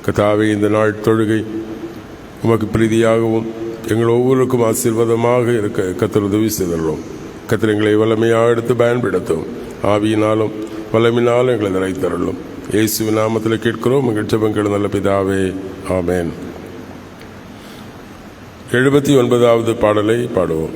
கர்த்தாவே, இந்த நாள் தொழுகை உமக்கு பிரீதியாகவும் எங்கள் ஒவ்வொருக்கும் ஆசீர்வாதமாக இருக்க கர்த்தர் உதவி செய்துள்ளோம். கர்த்தர் எங்களை வல்லமையாக எடுத்து பயன்படுத்தும். ஆவியினாலும் வல்லமையினாலும் எங்களை நிறைத்தருளும். இயேசுவின் நாமத்தில் கேட்கிறோம் எங்கள் ஜெபங்கள் நல்ல பிதாவே, ஆமென். 79வது பாடலை பாடுவோம்.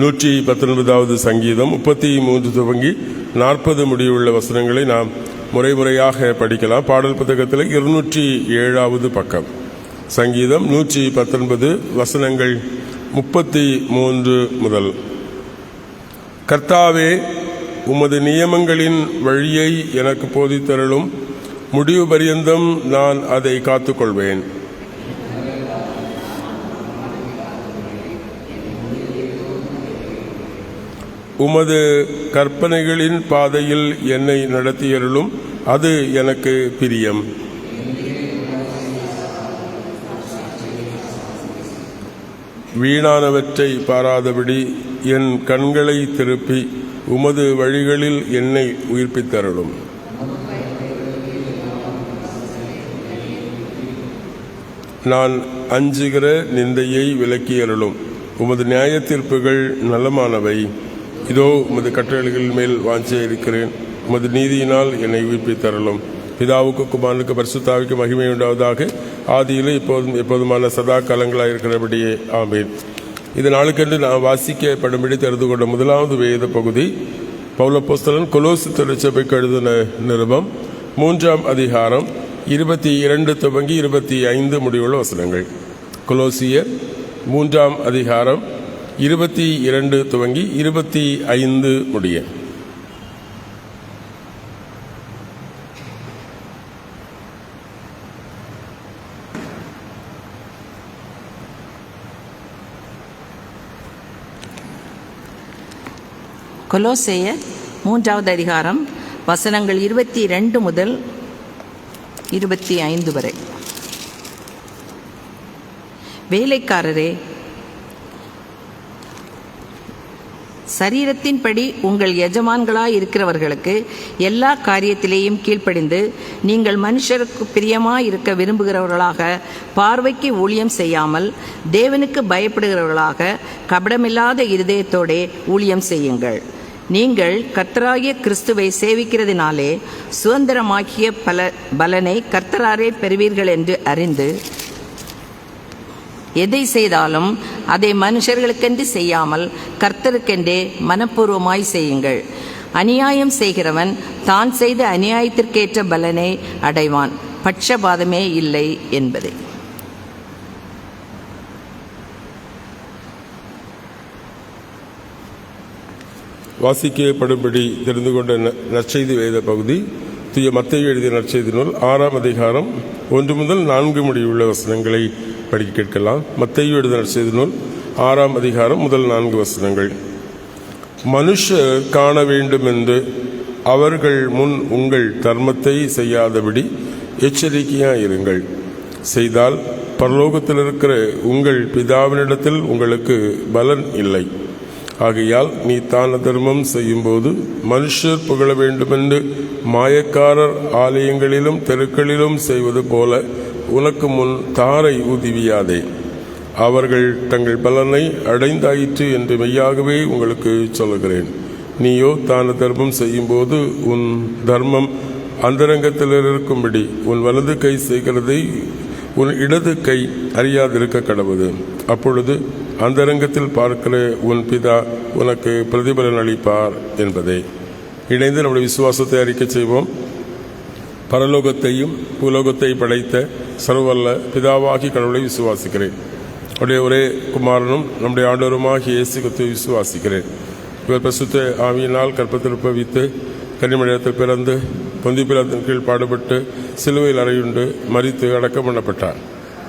நூற்றி 19வது சங்கீதம் 33 துவங்கி 40 முடிவுள்ள வசனங்களை நாம் முறையாக படிக்கலாம். பாடல் புத்தகத்தில் 207வது பக்கம். சங்கீதம் 119 வசனங்கள் 33 முதல். கர்த்தாவே, உமது நியமங்களின் வழியை எனக்கு போதித்தருளும். முடிவு பரியந்தம் நான் அதை காத்துக்கொள்வேன். உமது கற்பனைகளின் பாதையில் என்னை நடத்தியருளும். அது எனக்கு பிரியம். வீணானவற்றை பாராதபடி என் கண்களை திருப்பி உமது வழிகளில் என்னை உயிர்ப்பித்தருளும். நான் அஞ்சுகிற நிந்தையை விலக்கியருளும். உமது நியாய தீர்ப்புகள் நலமானவை. இதோ உமது கட்டளைகள் மேல் வாஞ்ச இருக்கிறேன். உமது நீதியினால் என்னை உயிர்ப்பித்தருளும். பிதாவுக்கு குமாரனுக்கு பரிசுத்தாவிக்கு மகிமை உண்டாவதாக. ஆதியிலே இப்போதும் எப்போதுமான சதா காலங்களாக இருக்கிறபடியே, ஆமேன். இது நாளுக்கென்று நான் வாசிக்கப்படும்படி தெரிந்து கொண்ட முதலாவது வேத பகுதி பவுலப்போஸ்தலன் கொலோசு திருச்சபைக்கு எழுதின நிருபம் 3ஆம் அதிகாரம் 22 துவங்கி 25 முடிவுள்ள வசனங்கள். கொலோசியர் 3ஆம் அதிகாரம் 22 துவங்கி 25 முடிய. கொலோசேயர் 3வது அதிகாரம் வசனங்கள் 22 முதல் 25 வரை. வேலைக்காரரே, சரீரத்தின்படி உங்கள் எஜமான்களாய் இருக்கிறவர்களுக்கு எல்லா காரியத்திலேயும் கீழ்ப்படிந்து, நீங்கள் மனுஷருக்கு பிரியமாய் இருக்க விரும்புகிறவர்களாக பார்வைக்கு ஊழியம் செய்யாமல் தேவனுக்கு பயப்படுகிறவர்களாக கபடமில்லாத இருதயத்தோடே ஊழியம் செய்யுங்கள். நீங்கள் கர்த்தராகிய கிறிஸ்துவை சேவிக்கிறதினாலே சுதந்திரமாக்கிய பலனை கர்த்தராரே பெறுவீர்கள் என்று அறிந்து, எதை செய்தாலும் அதை மனுஷர்களுக்கென்று செய்யாமல் கர்த்தருக்கென்றே மனப்பூர்வமாய் செய்யுங்கள். அநியாயம் செய்கிறவன் தான் செய்த அநியாயத்திற்கேற்ற பலனை அடைவான், பட்சபாதமே இல்லை என்பதே. வாசிக்கப்படும்படி தெரிந்து கொண்ட நற்செய்தி வேத பகுதி தூய மத்தேயு எழுதிய நற்செய்தி நூல் 6ஆம் அதிகாரம் 1 முதல் 4 முடிவுள்ள வசனங்களை படிக்க கேட்கலாம். மத்தேயு எழுதிய நற்செய்தி நூல் 6ஆம் அதிகாரம் முதல் 4 வசனங்கள். மனுஷர் காண வேண்டும் என்று அவர்கள் முன் உங்கள் தர்மத்தை செய்யாதபடி எச்சரிக்கையாயிருங்கள். செய்தால் பரலோகத்தில் இருக்கிற உங்கள் பிதாவினிடத்தில் உங்களுக்கு பலன் இல்லை. ஆகையால் நீ தான தர்மம் செய்யும்போது மனுஷர் புகழ வேண்டுமென்று மாயக்காரர் ஆலயங்களிலும் தெருக்களிலும் செய்வது போல உனக்கு முன் தாரை ஊதிவியாதே. அவர்கள் தங்கள் பலனை அடைந்தாயிற்று என்று மெய்யாகவே உங்களுக்கு சொல்லுகிறேன். நீயோ தான தர்மம் செய்யும்போது உன் தர்மம் அந்தரங்கத்தில் இருக்கும்படி உன் வலது கை செய்கிறதை உன் இடது கை அறியாதிருக்க கடவுது. அப்பொழுது அந்தரங்கத்தில் பார்க்கிற உன் பிதா உனக்கு பிரதிபலன் அளிப்பார் என்பதே. இணைந்து நம்முடைய விசுவாசத்தை அறிக்கை செய்வோம். பரலோகத்தையும் பூலோகத்தை படைத்த சர்வல்ல பிதாவாகி கடவுளை விசுவாசிக்கிறேன். அவருடைய ஒரே குமாரனும் நம்முடைய ஆண்டவருமாகிய இயேசு கிறிஸ்துவை விசுவாசிக்கிறேன். இவர் பரிசுத்த ஆவியினால் கற்பத்தில் பவித்து கன்னிமரியாத்தில் பிறந்து பொந்தி பிலாத்தின் கீழ் பாடுபட்டு சிலுவையில் அறையுண்டு மரித்து அடக்கம் பண்ணப்பட்டார்.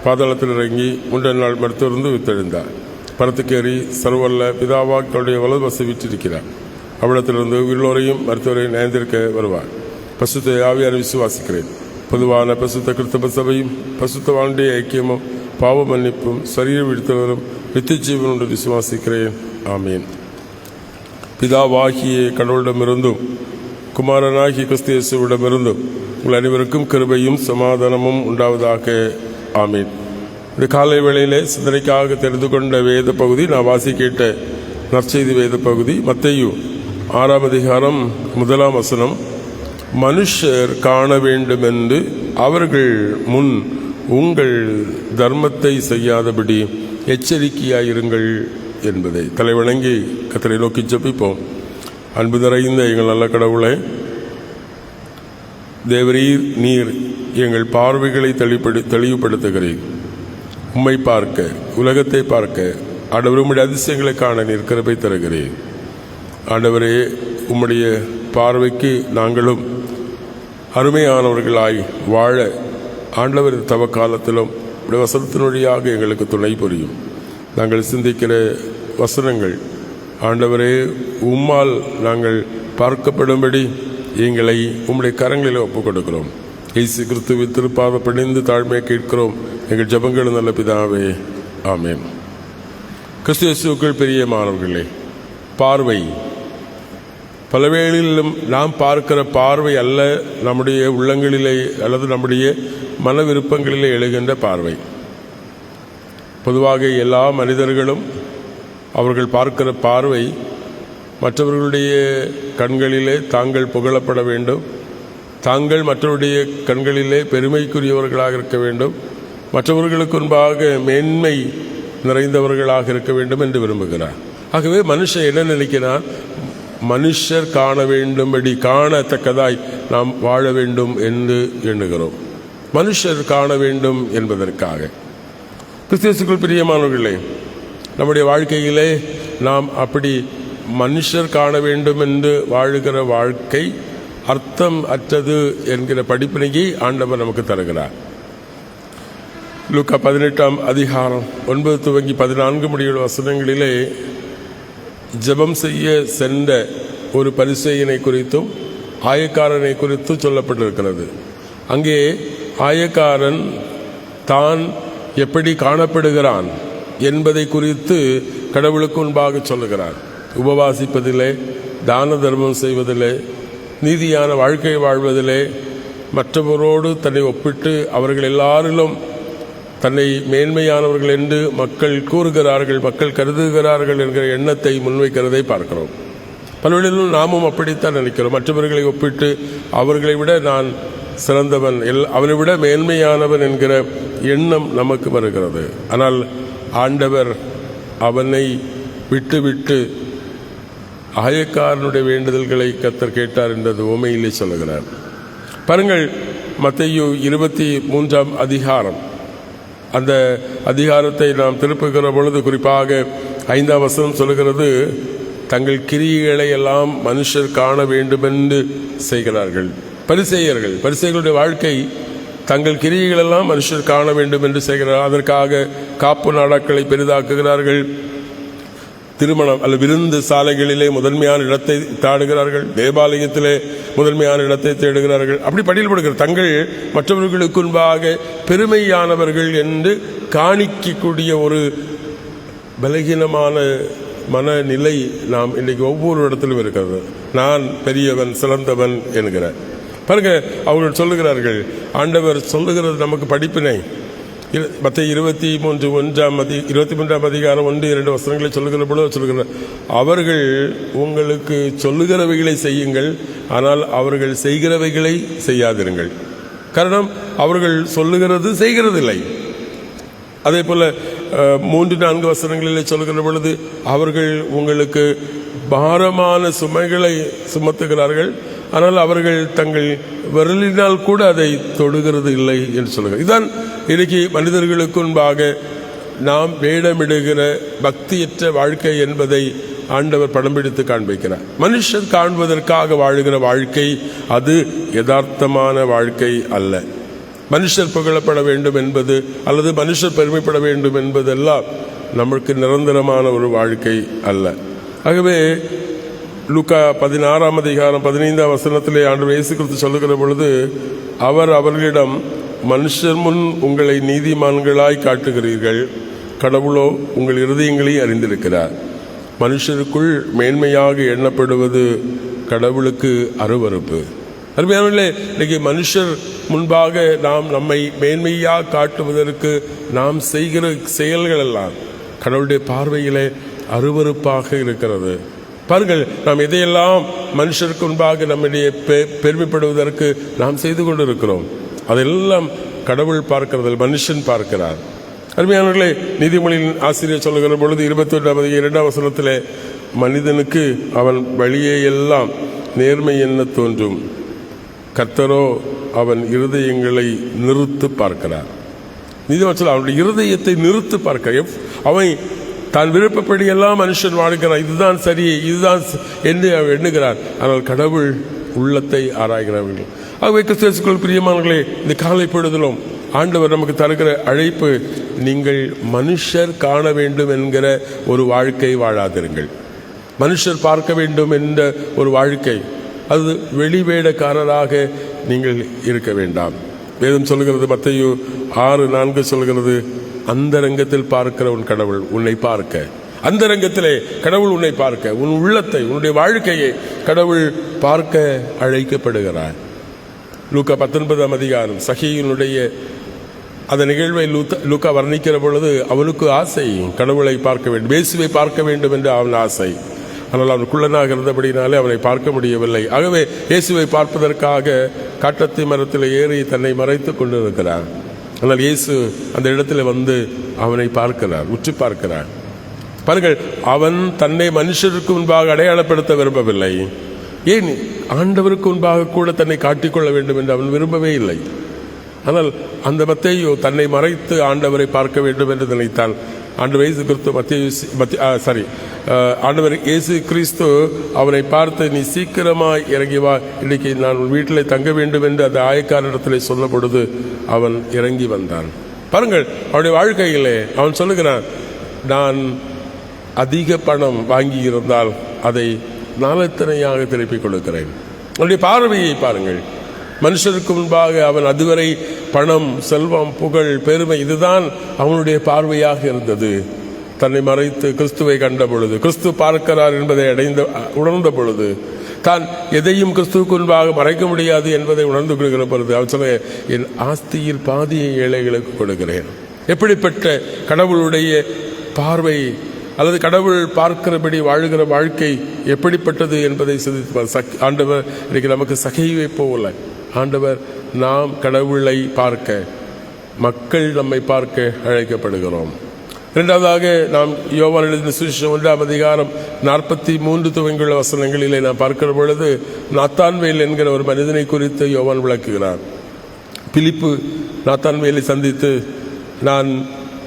பாதாளத்தில் இறங்கி 3 நாள் மருத்துவருந்து வித்தெழுந்தார். பரத்துக்கேறி சர்வல்ல பிதாவாக தன்னுடைய வலது வசை விற்றிருக்கிறார். அவ்விடத்திலிருந்து உயிரோரையும் மருத்துவரையும் நியந்திருக்க வருவார். பசுத்த ஆவியாரை விசுவாசிக்கிறேன். பொதுவான பசுத்த கிறிஸ்தவ சபையும் பசுத்தவானுடைய ஐக்கியமும் பாவ மன்னிப்பும் சரீர விடுத்தவரும் நித்திய ஜீவனோடு விசுவாசிக்கிறேன். ஆமீன். பிதாவாகிய கடவுளிடமிருந்தும் குமாரனாகிய கிறிஸ்து இயேசுவிடமிருந்தும் உங்கள் அனைவருக்கும் கிருபையும் சமாதானமும் உண்டாவதாக. ஆமீன். இந்த காலை வேளையிலே சிந்தனைக்காக தெரிந்து கொண்ட வேத பகுதி நான் வாசி கேட்ட நற்செய்தி வேத பகுதி மத்தேயு 6ஆம் அதிகாரம் 1ஆம் வசனம். மனுஷர் காண வேண்டும் என்று அவர்கள் முன் உங்கள் தர்மத்தை செய்யாதபடி எச்சரிக்கையாயிருங்கள் என்பதை தலைவணங்கி கர்த்தரை நோக்கி ஜெபிப்போம். அன்பு நிறைந்த எங்கள் நல்ல கடவுளே, தேவரீர் நீர் எங்கள் பார்வைகளை தெளிவுபடுத்துகிறீர். உம்மை பார்க்க, உலகத்தை பார்க்க, ஆண்டவர் உம்முடைய அதிசயங்களை காண நீர் கிருபை தருகிறீர். ஆண்டவரே, உம்முடைய பார்வைக்கு நாங்களும் அருமையானவர்களாய் வாழ ஆண்டவர் தவ காலத்திலும் வசனத்தின் வழியாக எங்களுக்கு துணை புரியும். நாங்கள் சிந்திக்கிற வசனங்கள் ஆண்டவரே உம்மால் நாங்கள் பார்க்கப்படும்படி எங்களை உம்முடைய கரங்களில் ஒப்புக் கொடுக்கிறோம். இயேசு கிறிஸ்துவின் திருப்பாத பணிந்து தாழ்மையை கேட்கிறோம் எங்கள் ஜெபங்கள் நல்ல பிதாவே. ஆமென். கிறிஸ்து இயேசுவுக்குள் பிரியமானவர்களே, பார்வை பலவேளையிலும் நாம் பார்க்கிற பார்வை அல்ல நம்முடைய உள்ளங்களிலே அல்லது நம்முடைய மன விருப்பங்களிலே எழுகின்ற பார்வை. பொதுவாக எல்லா மனிதர்களும் அவர்கள் பார்க்கிற பார்வை மற்றவர்களுடைய கண்களிலே தாங்கள் புகழப்பட வேண்டும், தாங்கள் மற்றவருடைய கண்களிலே பெருமைக்குரியவர்களாக இருக்க வேண்டும், மற்றவர்களுக்கு முன்பாக மேன்மை நிறைந்தவர்களாக இருக்க வேண்டும் என்று விரும்புகிறார். ஆகவே மனுஷன் என்ன நினைக்கிறான்? மனுஷர் காண வேண்டும்படி, காணத்தக்கதாய் நாம் வாழ வேண்டும் என்று எண்ணுகிறோம். மனுஷர் காண வேண்டும் என்பதற்காக. கிறிஸ்துவுக்குள் பிரியமானவர்களே, நம்முடைய வாழ்க்கையிலே நாம் அப்படி மனுஷர் காண வேண்டும் என்று வாழுகிற வாழ்க்கை அர்த்தம் அற்றது என்கிற படிப்பினையை ஆண்டவர் நமக்கு தருகிறார். லூக்கா 18ஆம் அதிகாரம் 9 துவங்கி 14 முடியுள்ள வசனங்களிலே ஜெபம் செய்ய சென்ற ஒரு பரிசேயனை குறித்தும் ஆயக்காரனை குறித்தும் சொல்லப்பட்டிருக்கிறது. அங்கே ஆயக்காரன் தான் எப்படி காணப்படுகிறான் என்பதை குறித்து கடவுளுக்கு முன்பாக சொல்லுகிறார். உபவாசிப்பதிலே, தான தர்மம் செய்வதிலே, நீதியான வாழ்க்கை வாழ்வதிலே, மற்றவரோடு தன்னை ஒப்பிட்டு அவர்கள் எல்லாரிலும் தன்னை மேன்மையானவர்கள் என்று மக்கள் கூறுகிறார்கள், மக்கள் கருதுகிறார்கள் என்கிற எண்ணத்தை முன்வைக்கிறதை பார்க்கிறோம். பல்வேளையிலும் நாமும் அப்படித்தான் நினைக்கிறோம். மற்றவர்களை ஒப்பிட்டு அவர்களை விட நான் சிறந்தவன், அவனை விட மேன்மையானவன் என்கிற எண்ணம் நமக்கு வருகிறது. ஆனால் ஆண்டவர் அவனை விட்டு ஆயக்காரனுடைய வேண்டுதல்களை கர்த்தர் கேட்டார் என்றது உவமையிலே சொல்லுகிறார். பாருங்கள், மத்தேயு 23 அதிகாரம், அந்த அதிகாரத்தை நாம் திருப்புகிற பொழுது குறிப்பாக 5ஆம் வசனம் சொல்லுகிறது, தங்கள் கிரியைகளை எல்லாம் மனுஷர் காண வேண்டுமென்று செய்கிறார்கள். பரிசேயர்களுடைய வாழ்க்கை தங்கள் கிரியைகளெல்லாம் மனுஷர் காண வேண்டும் என்று செய்கிறார்கள். அதற்காக காப்பு நாடாக்களை பெரிதாக்குகிறார்கள். திருமணம் அல்ல விருந்து சாலைகளிலே முதன்மையான இடத்தை தேடுகிறார்கள். தேவாலயத்திலே முதன்மையான இடத்தை தேடுகிறார்கள். அப்படி பட்டியல்படுகிறார். தங்கள் மற்றவர்களுக்கு முன்பாக பெருமையானவர்கள் என்று காணிக்கக்கூடிய ஒரு பலகீனமான மனநிலை நாம் இன்றைக்கு ஒவ்வொரு இடத்திலும் இருக்கிறது. நான் பெரியவன், சிறந்தவன் என்கிற பாருங்க, அவர்கள் சொல்லுகிறார்கள். ஆண்டவர் சொல்லுகிறது நமக்கு படிப்பினை. மத்தேயு 23 அதிகாரம் 1-2 வசனங்களை சொல்லுகிற பொழுது சொல்லுகிறார், அவர்கள் உங்களுக்கு சொல்லுகிறவைகளை செய்யுங்கள், ஆனால் அவர்கள் செய்கிறவைகளை செய்யாதிருங்கள். காரணம், அவர்கள் சொல்லுகிறது செய்கிறதில்லை. அதே போல 3-4 வசனங்களிலே சொல்லுகிற பொழுது அவர்கள் உங்களுக்கு பாரமான சுமைகளை சுமத்துகிறார்கள், ஆனால் அவர்கள் தங்கள் விரலினால் கூட அதை தொடுகிறது இல்லை என்று சொல்லுகிறார். இதுதான் இன்றைக்கு மனிதர்களுக்கு முன்பாக நாம் வேடமிடுகிற பக்தியற்ற வாழ்க்கை என்பதை ஆண்டவர் படம் பிடித்து காண்பிக்கிறார். மனுஷர் காண்பதற்காக வாழுகிற வாழ்க்கை அது யதார்த்தமான வாழ்க்கை அல்ல. மனுஷர் புகழப்பட வேண்டும் என்பது அல்லது மனுஷர் பெருமைப்பட வேண்டும் என்பதெல்லாம் நமக்கு நிரந்தரமான ஒரு வாழ்க்கை அல்ல. ஆகவே லூக்கா 16 அதிகாரம் 15 வசனத்திலே ஆண்டவர் இயேசு கிறிஸ்து சொல்லுகிற பொழுது, அவர் அவர்களிடம், மனுஷர் முன் உங்களை நீதிமான்களாய் காட்டுகிறீர்கள், கடவுளோ உங்கள் இருதயங்களை அறிந்திருக்கிறார். மனுஷருக்குள் மேன்மையாக எண்ணப்படுவது கடவுளுக்கு அருவருப்பு. அருமையானவர்களே, இன்னைக்கு மனுஷர் முன்பாக நாம் நம்மை மேன்மையாக காட்டுவதற்கு நாம் செய்கிற செயல்கள் எல்லாம் கடவுளுடைய பார்வையிலே அருவருப்பாக இருக்கிறது. பாருங்கள், நாம் எதையெல்லாம் மனுஷருக்கு முன்பாக நம்முடைய பெருமைப்படுவதற்கு நாம் செய்து கொண்டிருக்கிறோம், அதெல்லாம் கடவுள் பார்க்கிறது, மனுஷன் பார்க்கிறார். அருமையானவர்களே, நீதிமொழியின் ஆசிரியர் சொல்லுகிற பொழுது 21 வசனத்திலே, மனிதனுக்கு அவன் வழியே எல்லாம் நேர்மை என்ன தோன்றும், கர்த்தரோ அவன் இருதயங்களை நிறுத்து பார்க்கிறார். நீதிமன்றம் அவனுடைய இருதயத்தை நிறுத்து பார்க்க, அவன் தான் விருப்பப்படி எல்லாம் மனுஷன் வாழ்கிறான், இதுதான் சரி, இதுதான் என்று அவன் எண்ணுகிறார். ஆனால் கடவுள் உள்ளத்தை ஆராய்கிறவர்கள். ஆகவே கிறிஸ்துவுக்குள் பிரியமானவர்களே, இந்த காலை பொழுதிலும் ஆண்டவர் நமக்கு தருகிற அழைப்பு, நீங்கள் மனுஷர் காண வேண்டும் என்கிற ஒரு வாழ்க்கை வாழாதிருங்கள். மனுஷர் பார்க்க வேண்டும் என்ற ஒரு வாழ்க்கை, அது வெளிவேடக்காரராக நீங்கள் இருக்க வேண்டாம். வேதம் சொல்லுகிறது, மத்தேயு 6:4 சொல்கிறது, அந்தரங்கத்தில் பார்க்கிற உன் கடவுள் உன்னை பார்க்க, அந்தரங்கத்திலே கடவுள் உன்னை பார்க்க, உன் உள்ளத்தை, உன்னுடைய வாழ்க்கையை கடவுள் பார்க்க அழைக்கப்படுகிறார். லூக்கா 19 அதிகாரம் சகீயுனுடைய அந்த நிகழ்வை லூக்கா வர்ணிக்கிற பொழுது அவனுக்கு ஆசை கடவுளை பார்க்க வேண்டும், இயேசுவை பார்க்க வேண்டும் என்று அவன் ஆசை. ஆனால் அவன் குள்ளனாக இருந்தபடினாலே அவனை பார்க்க முடியவில்லை. ஆகவே இயேசுவை பார்ப்பதற்காக காட்டத்தி மரத்தில் ஏறி தன்னை மறைத்து கொண்டிருக்கிறான். ஆனால் இயேசு அந்த இடத்துல வந்து அவனை பார்க்கிறார், உற்று பார்க்கிறார். பாருங்கள், அவன் தன்னை மனுஷருக்கு முன்பாக அடையாளப்படுத்த விரும்பவில்லை. ஏன் ஆண்டவருக்கு முன்பாக கூட தன்னை காட்டிக்கொள்ள வேண்டும் என்று அவன் விரும்பவே இல்லை. ஆனால் அந்த மத்தேயு தன்னை மறைத்து ஆண்டவரை பார்க்க வேண்டும் என்று நினைத்தான். ஆண்டவர் இயேசு கிறிஸ்து ஆண்டவர் இயேசு கிறிஸ்து அவனை பார்த்து, நீ சீக்கிரமாய் இறங்கி வா, இன்னைக்கு நான் உன் வீட்டில் தங்க வேண்டும் என்று அந்த ஆயக்காரனிடத்தில் சொல்ல பொழுது அவன் இறங்கி வந்தான். பாருங்கள், அவனுடைய வாழ்க்கையிலே அவன் சொல்லுகிறான், நான் அதிக பணம் வாங்கி இருந்தால் அதை நாலத்தனையாக திருப்பிக் கொடுக்கிறேன். அவனுடைய பார்வையை பாருங்கள். மனுஷருக்கு முன்பாக அவன் அதுவரை பணம், செல்வம், புகழ், பெருமை, இதுதான் அவனுடைய பார்வையாக இருந்தது. தன்னை மறைத்து கிறிஸ்துவை கண்ட பொழுது, கிறிஸ்து பார்க்கிறார் என்பதை உணர்ந்த பொழுது, தான் எதையும் கிறிஸ்துவுக்கு முன்பாக மறைக்க முடியாது என்பதை உணர்ந்து கொள்கிற பொழுது அவர் சொல்ல, என் ஆஸ்தியில் பாதியை ஏழைகளுக்கு கொடுக்கிறேன். எப்படிப்பட்ட கடவுளுடைய பார்வை அல்லது கடவுள் பார்க்கிறபடி வாழ்கிற வாழ்க்கை எப்படிப்பட்டது என்பதை சிந்தித்து ஆண்டவர் இன்னைக்கு நமக்கு சகைவை போகல. ஆண்டவர் நாம் கடவுளை பார்க்க, மக்கள் நம்மை பார்க்க அழைக்கப்படுகிறோம். இரண்டாவதாக நாம் யோவான் எழுதின சுவிசேஷம் 1ஆம் அதிகாரம் 43 துவங்கியுள்ள வசனங்களிலே நாம் பார்க்கிற பொழுது நாத்தான்வேல் என்கிற ஒரு மனிதனை குறித்து யோவான் விளக்குகிறார். பிலிப்பு நாத்தான்வேலை சந்தித்து, நான்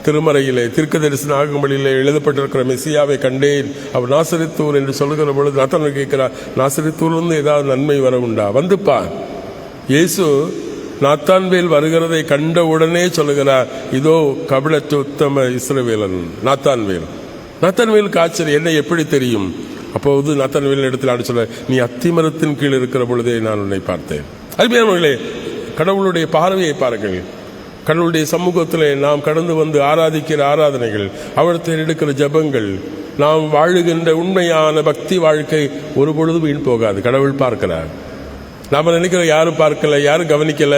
திருமறையிலே தீர்க்க தரிசன ஆகமங்களிலே எழுதப்பட்டிருக்கிற மெசியாவை கண்டேன், அவர் நாசரித்தூர் என்று சொல்லுகிற பொழுது நாத்தான்வேல் கேட்கிறார், நாசரித்தூர்லேருந்து ஏதாவது நன்மை வர உண்டா? வந்துப்பார். இயேசு நாத்தான்வேல் வருகிறதை கண்ட உடனே சொல்லுகிறார், இதோ கபடற்ற உத்தம இஸ்ரவேலன் நாத்தான்வேல். நாத்தான்வேலுக்கு ஆச்சரியம், என்ன எப்படி தெரியும்? அப்போது நாத்தான்வேல் இடத்தில் சொல்ல, நீ அத்திமரத்தின் கீழ் இருக்கிற பொழுதே நான் உன்னை பார்த்தேன். அருமையானவர்களே, கடவுளுடைய பார்வையை பாருங்கள். கடவுளுடைய சமூகத்திலே நாம் கடந்து வந்து ஆராதிக்கிற ஆராதனைகள், அவர்த்தை எடுக்கிற ஜபங்கள், நாம் வாழுகின்ற உண்மையான பக்தி வாழ்க்கை ஒரு பொழுதும் வீண் போகாது. கடவுள் பார்க்கிறார். நாம் நினைக்கிறோம் யாரும் பார்க்கல, யாரும் கவனிக்கல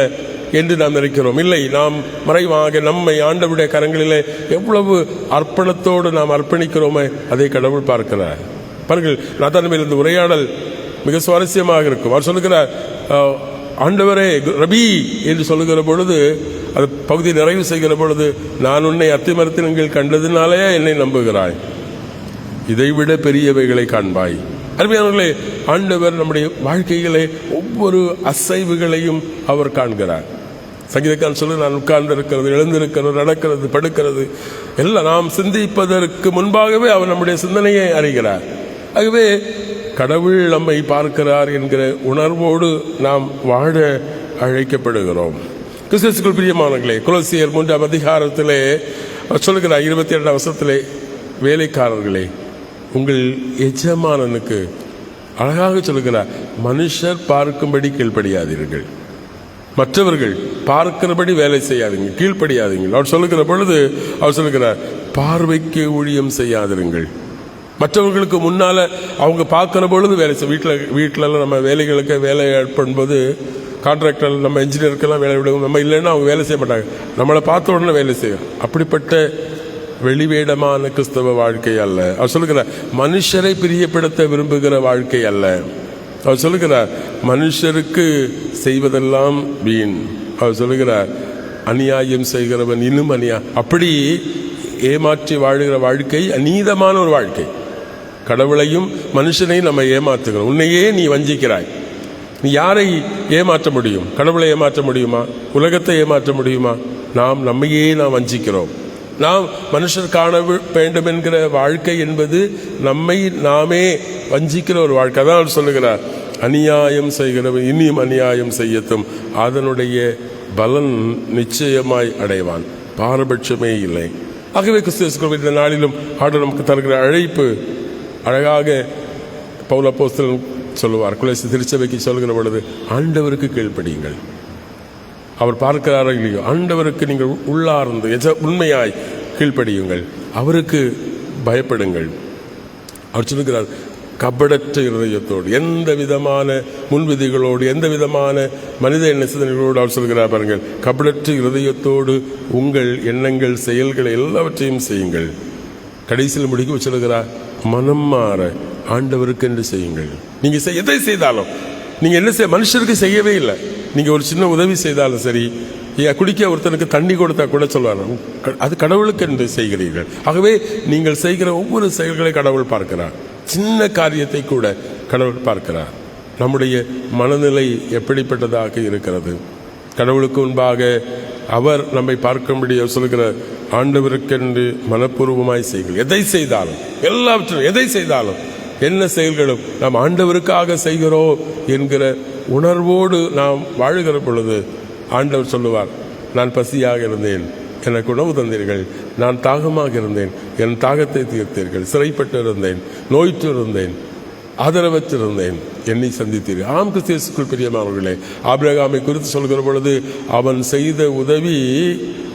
என்று நாம் நினைக்கிறோம். இல்லை, நாம் மறைவாக நம்மை ஆண்டவருடைய கரங்களிலே எவ்வளவு அர்ப்பணத்தோடு நாம் அர்ப்பணிக்கிறோமே அதை கடவுள் பார்க்கிறார். பாருங்கள், நாத்தான்வேல் இந்த உரையாடல் மிக சுவாரஸ்யமாக இருக்கும். அவர் சொல்லுகிறார், ஆண்டவரே ரபி என்று சொல்லுகிற பொழுது, அது பகுதி நிறைவு செய்கிற பொழுது, நான் உன்னை அத்திமரத்தின் கீழ் கண்டதினாலே என்னை நம்புகிறாய், இதைவிட பெரியவைகளை காண்பாய். அருமையானவர்களே, ஆண்டவர் நம்முடைய வாழ்க்கைகளை ஒவ்வொரு அசைவுகளையும் அவர் காண்கிறார். சங்கீதக்காரன் சொல்லு, நான் உட்கார்ந்து இருக்கிறது, எழுந்திருக்கிறது, நடக்கிறது, படுக்கிறது எல்லாம் நாம் சிந்திப்பதற்கு முன்பாகவே அவர் நம்முடைய சிந்தனையை அறிகிறார். ஆகவே கடவுள் நம்மை பார்க்கிறார் என்கிற உணர்வோடு நாம் வாழ அழைக்கப்படுகிறோம். கிறிஸ்துவுக்குள் பிரியமானவர்களே, கொலோசியர் 3ஆம் அதிகாரத்திலே சொல்லுகிறார் 22ஆம் வசனத்திலே, வேலைக்காரர்களே உங்கள் எஜமானனுக்கு அழகாக சொல்லுகிறார், மனுஷர் பார்க்கும்படி கீழ்ப்படியாதீர்கள், மற்றவர்கள் பார்க்கிறபடி வேலை செய்யாதீங்க, கீழ்ப்படியாதீங்க. அவர் சொல்லுகிற பொழுது அவர் சொல்லுகிறார், பார்வைக்கு ஊழியம் செய்யாதிருங்கள். மற்றவர்களுக்கு முன்னால அவங்க பார்க்கிற பொழுது வேலை செய்ய, வீட்டிலலாம் நம்ம வேலைகளுக்கு வேலை பண்ணும்போது கான்ட்ராக்டர் நம்ம இன்ஜினியருக்கெல்லாம் வேலை விடுவோம். நம்ம இல்லைன்னா அவங்க வேலை செய்ய மாட்டாங்க, நம்மளை பார்த்த உடனே வேலை செய்யும். அப்படிப்பட்ட வெளிவேடமான கிறிஸ்தவ வாழ்க்கை அல்ல. அவர் சொல்லுகிறார், மனுஷரை பிரியப்படுத்த விரும்புகிற வாழ்க்கை அல்ல. அவர் சொல்லுகிறார், மனுஷருக்கு செய்வதெல்லாம் வீண். அவர் சொல்லுகிறார், அநியாயம் செய்கிறவன் இன்னும் அப்படி ஏமாற்றி வாழுகிற வாழ்க்கை அநீதமான ஒரு வாழ்க்கை. கடவுளையும் மனுஷனையும் நம்ம ஏமாத்துகிறோம். உன்னையே நீ வஞ்சிக்கிறாய். நீ யாரை ஏமாற்ற முடியும்? கடவுளை ஏமாற்ற முடியுமா? உலகத்தை ஏமாற்ற முடியுமா? நம்மையே நாம் வஞ்சிக்கிறோம். நாம் மனுஷர் காண வேண்டும் என்கிற வாழ்க்கை என்பது நம்மை நாமே வஞ்சிக்கிற ஒரு வாழ்க்கை. அதான் சொல்லுகிறார், அநியாயம் செய்கிறவன் இனியும் அநியாயம் செய்யட்டும், அதனுடைய பலன் நிச்சயமாய் அடைவான், பாரபட்சமே இல்லை. ஆகவே கிறிஸ்துவுக்குள் இந்த நாளிலும் ஆண்டவர் நமக்கு தருகிற அழைப்பு அழகாக பவுல் அப்போஸ்தலன் சொல்லுவார். கொலோசியர் திருச்சபைக்கு சொல்கிற பொழுது, ஆண்டவருக்கு கீழ்ப்படியுங்கள். அவர் பார்க்கிறாரோ இல்லையோ, ஆண்டவருக்கு நீங்கள் உள்ளார்ந்து உண்மையாய் கீழ்ப்படியுங்கள், அவருக்கு பயப்படுங்கள். அவர் சொல்லுகிறார், கபடற்ற இருதயத்தோடு, எந்த விதமான முன்விதிகளோடு, எந்த விதமான மனித எண்ண சிந்தனைகளோடு அவர் சொல்கிறார் பாருங்கள், கபடற்ற இருதயத்தோடு உங்கள் எண்ணங்கள் செயல்களை எல்லாவற்றையும் செய்யுங்கள். கடைசியில் முடிக்க சொல்லுகிறார், மனம் மாற ஆண்டவருக்கு என்று செய்யுங்கள். நீங்க எதை செய்தாலும், நீங்க என்ன செய்ய மனுஷருக்கு செய்யவே இல்லை. நீங்க ஒரு சின்ன உதவி செய்தாலும் சரி, குடிக்க ஒருத்தனுக்கு தண்ணி கொடுத்தா கூட சொல்லுவாங்க, அது கடவுளுக்கு என்று செய்கிறீர்கள். ஆகவே நீங்கள் செய்கிற ஒவ்வொரு செயல்களை கடவுள் பார்க்கிறார். சின்ன காரியத்தை கூட கடவுள் பார்க்கிறார். நம்முடைய மனநிலை எப்படிப்பட்டதாக இருக்கிறது? கடவுளுக்கு முன்பாக அவர் நம்மை பார்க்கும்படி சொல்கிற, ஆண்டவருக்கென்று மனப்பூர்வமாய் செய்யுங்கள். எதை செய்தாலும், எல்லாவற்றும் எதை செய்தாலும், என்ன செயல்களும் நாம் ஆண்டவருக்காக செய்கிறோம் என்கிற உணர்வோடு நாம் வாழுகிற பொழுது ஆண்டவர் சொல்லுவார், நான் பசியாக இருந்தேன், எனக்கு உணவு தந்தீர்கள், நான் தாகமாக இருந்தேன், என் தாகத்தை தீர்த்தீர்கள், சிறைப்பட்டு இருந்தேன், நோய்ற்று இருந்தேன், ஆதரவற்றிருந்தேன், என்னை சந்தித்தீர். ஆம் கிறிஸ்துவுக்குள் பிரியமானவர்களே, ஆபிரகாமை குறித்து சொல்கிற பொழுது அவன் செய்த உதவி,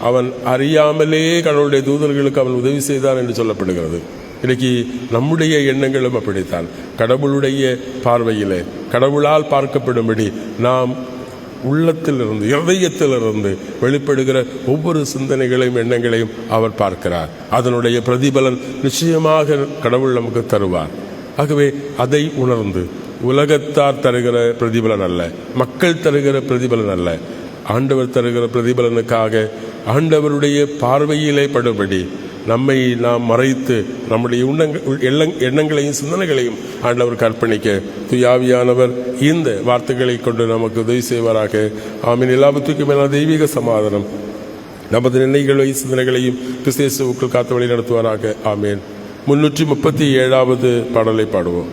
அவன் அறியாமலே கடவுளுடைய தூதர்களுக்கு அவன் உதவி செய்தான் என்று சொல்லப்படுகிறது. இன்னைக்கு நம்முடைய எண்ணங்களும் அப்படித்தான். கடவுளுடைய பார்வையிலே கடவுளால் பார்க்கப்படும்படி நாம் உள்ளத்திலிருந்து, இதயத்திலிருந்து வெளிப்படுகிற ஒவ்வொரு சிந்தனைகளையும் எண்ணங்களையும் அவர் பார்க்கிறார். அதனுடைய பிரதிபலன் நிச்சயமாக கடவுள் நமக்கு தருவார். ஆகவே அதை உணர்ந்து, உலகத்தார் தருகிற பிரதிபலன் அல்ல, மக்கள் தருகிற பிரதிபலன் அல்ல, ஆண்டவர் தருகிற பிரதிபலனுக்காக ஆண்டவருடைய பார்வையிலே படும்படி நம்மை நாம் மறைத்து நம்முடைய எண்ணங்களையும் சிந்தனைகளையும் ஆண்டவருக்கு அர்ப்பணிக்க தூயாவியானவர் இந்த வார்த்தைகளை கொண்டு நமக்கு உதவி செய்வாராக. ஆமீன். எல்லாவற்றுக்கும் மேலான தெய்வீக சமாதானம் நமது நினைவுகளையும் சிந்தனைகளையும் கிறிஸ்துவுக்குள் காத்து வழி நடத்துவாராக. ஆமீன். 337வது பாடலை பாடுவோம்.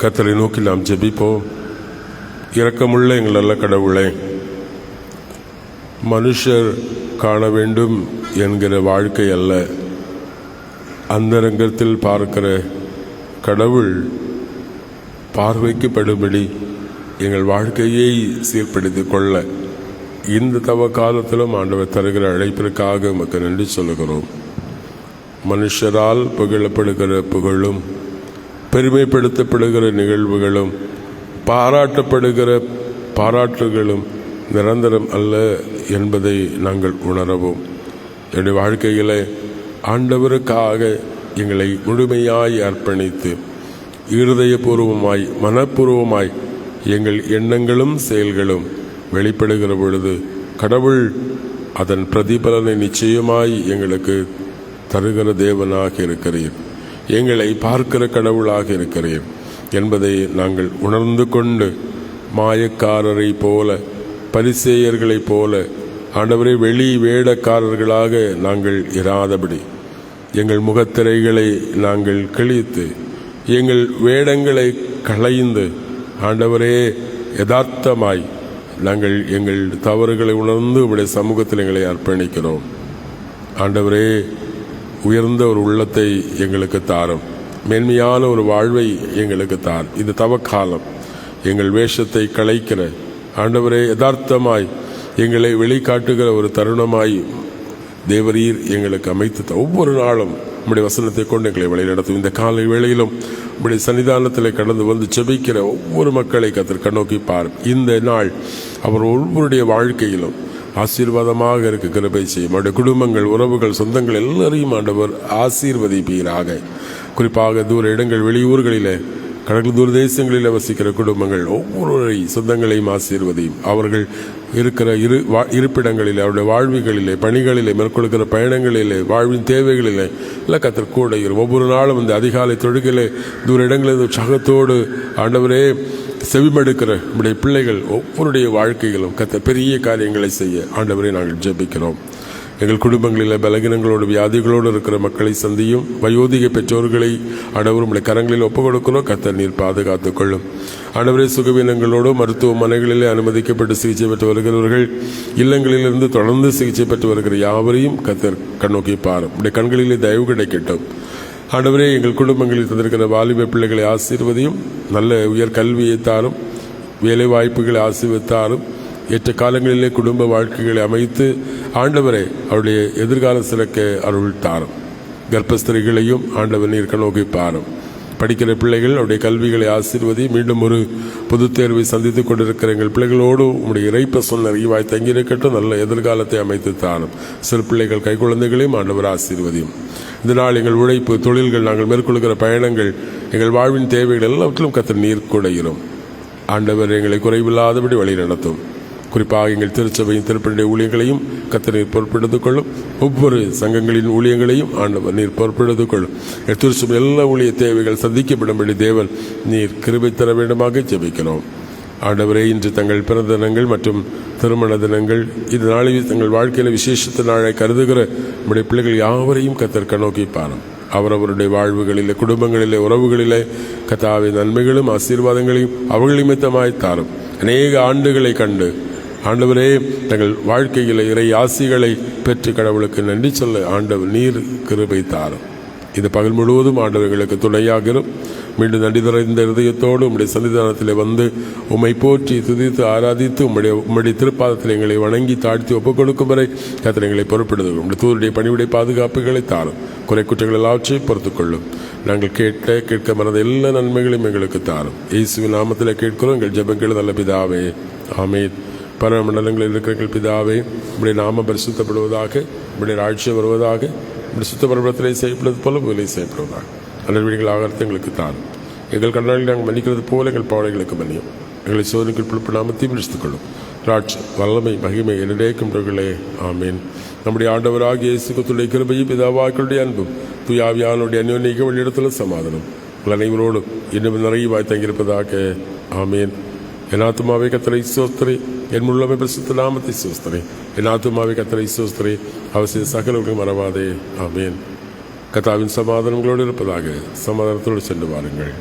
கர்த்தரை நோக்கி நாம் ஜெபிப்போம். இரக்கமுள்ள எங்கள் நல்ல கடவுளே, மனுஷர் காண வேண்டும் என்கிற வாழ்க்கை அல்ல, அந்தரங்கத்தில் பார்க்கிற கடவுள் பார்வைக்கு படும்படி எங்கள் வாழ்க்கையை சீர்படுத்திக் கொள்ள இந்த தவ காலத்திலும் ஆண்டவர் தருகிற அழைப்பிற்காக உமக்கு நன்றி சொல்லுகிறோம். மனுஷரால் புகழப்படுகிற புகழும் பெருமைப்படுத்தப்படுகிற நிகழ்வுகளும் பாராட்டப்படுகிற பாராட்டுகளும் நிரந்தரம் அல்ல என்பதை நாங்கள் உணரவும் என்னுடைய வாழ்க்கையில் ஆண்டவருக்காக எங்களை முழுமையாய் அர்ப்பணித்து இருதயபூர்வமாய் மனப்பூர்வமாய் எங்கள் எண்ணங்களும் செயல்களும் வெளிப்படுகிற பொழுது கடவுள் அதன் பிரதிபலனை நிச்சயமாய் எங்களுக்கு தருகிற தேவனாக இருக்கிறீர், எங்களை பார்க்கிற கடவுளாக இருக்கிறீர் என்பதை நாங்கள் உணர்ந்து கொண்டு மாயக்காரரை போல பரிசேயர்களைப் போல ஆண்டவரே வெளி வேடக்காரர்களாக நாங்கள் இராதபடி எங்கள் முகத்திரைகளை நாங்கள் கிழித்து எங்கள் வேடங்களை களைந்து ஆண்டவரே யதார்த்தமாய் நாங்கள் எங்கள் தவறுகளை உணர்ந்து உடைய சமூகத்தில் எங்களை அர்ப்பணிக்கிறோம். ஆண்டவரே உயர்ந்த ஒரு உள்ளத்தை எங்களுக்கு தாரும், மேன்மையான ஒரு வாழ்வை எங்களுக்கு தார். இது தவக்காலம், எங்கள் வேஷத்தை களைக்கிற ஆண்டவரே யதார்த்தமாய் எங்களை வெளிக்காட்டுகிற ஒரு தருணமாய் தேவரீர் எங்களுக்கு அமைத்து ஒவ்வொரு நாளும் உம்முடைய வசனத்தை கொண்டு எங்களை வழிநடத்தும். இந்த காலை வேளையிலும் உம்முடைய சன்னிதானத்தில் கடந்து வந்து செபிக்கிற ஒவ்வொரு மக்களை கர்த்தர் கண்ணோக்கி பார். இந்த நாள் அவர் ஒவ்வொருடைய வாழ்க்கையிலும் ஆசீர்வாதமாக இருக்க கிருபை செய்யும். அவருடைய குடும்பங்கள், உறவுகள், சொந்தங்கள் எல்லாரையும் ஆண்டவர் ஆசீர்வதிப்பீராக. குறிப்பாக தூர இடங்கள், வெளியூர்களிலே, கடல் தூர தேசங்களில் வசிக்கிற குடும்பங்கள் ஒவ்வொரு சொந்தங்களையும் ஆசீர்வதியும். அவர்கள் இருக்கிற இருப்பிடங்களிலே, அவருடைய வாழ்வுகளிலே, பணிகளிலே, மேற்கொள்கிற பயணங்களிலே, வாழ்வின் தேவைகளிலே எல்லாம் கர்த்தர் கூட இருக்கும். ஒவ்வொரு நாளும் இந்த அதிகாலை தொழுகையிலே தூர இடங்களில் உற்சாகத்தோடு ஆண்டவரே செவிமடுக்கிற நம்முடைய பிள்ளைகள் ஒவ்வொருடைய வாழ்க்கையிலும் கர்த்தர் பெரிய காரியங்களை செய்ய ஆண்டவரை நாங்கள் ஜெபிக்கிறோம். எங்கள் குடும்பங்களில் பலகீனங்களோடு வியாதிகளோடு இருக்கிற மக்களை சந்தியும். வயோதிக பெற்றோர்களை ஆண்டவர் உடைய கரங்களில் ஒப்புக் கொடுக்கிறோம். கர்த்தர் நீர் பாதுகாத்துக் கொள்ளும். ஆண்டவரே சுகவீனங்களோடு மருத்துவமனைகளிலே அனுமதிக்கப்பட்டு சிகிச்சை பெற்று வருகிறவர்கள், இல்லங்களிலிருந்து தொடர்ந்து சிகிச்சை பெற்று வருகிற யாவரையும் கர்த்தர் கண்ணோக்கி பாரும். உடைய கண்களிலே தயவு கிடைக்கட்டும். ஆண்டவரே எங்கள் குடும்பங்களில் தந்திருக்கிற வாலிப பிள்ளைகளை ஆசீர்வதியும். நல்ல உயர் கல்வியை தாரும், வேலை வாய்ப்புகளை ஆசீர்வதித்தாரும். ஏற்ற காலங்களிலே குடும்ப வாழ்க்கைகளை அமைத்து ஆண்டவரை அவருடைய எதிர்காலம் சிறக்க அருள் தாரும். கர்ப்பஸ்திரிகளையும் ஆண்டவர் நீர் கண்ணோக்கி பாரும். படிக்கிற பிள்ளைகள் அவருடைய கல்விகளை ஆசீர்வதி. மீண்டும் ஒரு பொதுத் தேர்வை சந்தித்துக் கொண்டிருக்கிற எங்கள் பிள்ளைகளோடு உங்களுடைய இறைப்பசொல் அறிவாய் தங்கியிருக்கட்டும். நல்ல எதிர்காலத்தை அமைத்து தாரும். சிறு பிள்ளைகள், கைக்குழந்தைகளையும் ஆண்டவர் ஆசீர்வதியும். இதனால் எங்கள் உழைப்பு, தொழில்கள், நாங்கள் மேற்கொள்கிற பயணங்கள், எங்கள் வாழ்வின் தேவைகள் எல்லாவற்றிலும் கர்த்தர் நீர் கூடையிரும். ஆண்டவர் எங்களை குறைவில்லாதபடி வழி நடத்தும். குறிப்பாக எங்கள் திருச்சபையின் திருப்பணியுடைய ஊழியங்களையும் கர்த்தர் நீர் பொறுப்பெடுத்துக் கொள்ளும். ஒவ்வொரு சங்கங்களின் ஊழியங்களையும் ஆண்டவர் நீர் பொறுப்பெடுத்துக் கொள்ளும். திருச்சபை எல்லா ஊழிய தேவைகள் சந்திக்கப்படும்படி தேவன் நீர் கிருபை தர வேண்டுமாக ஜெபிக்கிறோம். ஆண்டவரே இன்று தங்கள் பிறந்த தினங்கள் மற்றும் திருமண தினங்கள், இந்த நாளில் தங்கள் வாழ்க்கையில் விசேஷத்த நாளை கருதுகிற நம்முடைய பிள்ளைகள் யாவரையும் கர்த்தர் கண்ணோக்கி பாரும். அவரவருடைய வாழ்வுகளிலே, குடும்பங்களிலே, உறவுகளிலே கர்த்தாவின் நன்மைகளும் ஆசீர்வாதங்களையும் அவர்கள் நிமித்தமாய் தாரும். அநேக ஆண்டுகளை கண்டு ஆண்டவரே தங்கள் வாழ்க்கையில் இறை ஆசிகளை பெற்று கடவுளுக்கு நன்றி சொல்ல ஆண்டவர் நீர் கிருபை தாரும். இது பகல் முழுவதும் ஆண்டவர்களுக்கு துணையாகிறோம். மீண்டும் நன்றி நிறைந்த இருதயத்தோடு உம்முடைய சன்னிதானத்தில் வந்து உம்மை போற்றி துதித்து ஆராதித்து உம்முடைய திருப்பாதத்தில் எங்களை வணங்கி தாழ்த்தி ஒப்புக் கொடுக்கும் வரை கர்த்தர் எங்களை பொறுப்படுத்தும். உம்முடைய தூருடைய பணிவுடைய பாதுகாப்புகளை தாரும். குறை குற்றங்கள் எல்லாவற்றையும் பொறுத்துக் கொள்ளும். நாங்கள் கேட்க மறந்த எல்லா நன்மைகளையும் எங்களுக்கு தாரும். இயேசுவின் நாமத்தில் கேட்கிறோம் எங்கள் ஜெபங்கள் நல்ல பிதாவே, ஆமென். பரமண்டலங்களில் இருக்கிற எங்கள் பிதாவே, உம்முடைய நாமம் பரிசுத்தப்படுவதாக, உம்முடைய ராட்சியம் வருவதாக, உம்முடைய சுத்த பரமண்டலத்திலே செய்யப்படுவது போல விலை செய்யப்படுவதாக. அன்றவீடுகள் ஆகாரத்தை எங்களுக்கு தாரும். எங்கள் கடனாளிகளை நாங்கள் மன்னிக்கிறது போல எங்கள் பாவங்களுக்கு மன்னியும். எங்களை சோதனைக்கு உட்பட நாமத்தையும் ரட்சித்துக் கொள்ளும். ராட்சியம், வல்லமை, மகிமை என்னிடையே ஆமீன். நம்முடைய ஆண்டவராகிய இயேசு கிறிஸ்துவின் கிருபையும் பிதாவாக்களுடைய அன்பும் தூயாவியானுடைய அந்யோன்யம் வழியிடத்தில் சமாதானம் உங்கள் அனைவரோடும் இன்னும் நிறைவாய் தங்கியிருப்பதாக. ஆமீன். என் ஆத்துமாவே கர்த்தரை ஸ்தோத்திரி, என் முழுமை பரிசுத்த நாமத்தை ஸ்தோத்திரி. என் ஆத்துமாவே கர்த்தரை ஸ்தோத்திரி, அவசிய சகலவற்றையும் மறவாதே. ஆமீன். கர்த்தாவின் சமாதானங்களோடு இருப்பதாக. சமாதானத்தோடு சென்று வாருங்கள்.